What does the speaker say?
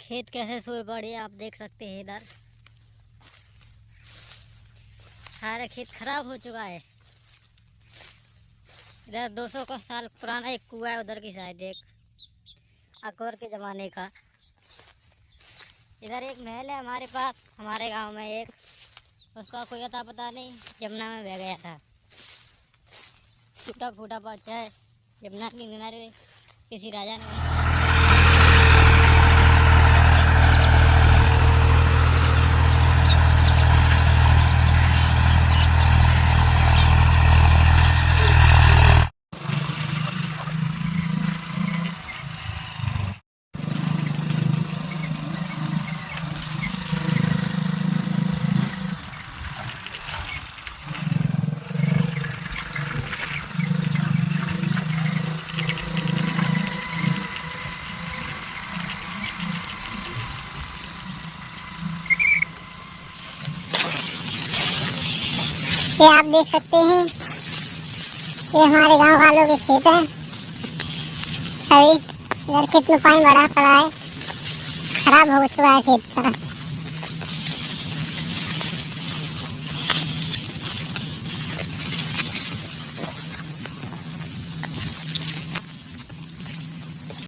खेत कैसे सोए पड़े आप देख सकते हैं। इधर सारा खेत खराब हो चुका है। इधर 200 का साल पुराना एक कुआ है, उधर की साइड एक अकबर के ज़माने का। इधर एक महल है हमारे पास, हमारे गांव में एक, उसका कोई अता पता नहीं, यमुना में बह गया था। टूटा फूटा बच्चा है, यमुना के किनारे किसी राजा ने। ये आप देख सकते हैं, ये हमारे गांव वालों के खेत है। सभी इधर खेत में पानी भरा पड़ा है, खराब हो चुका है खेत सारा।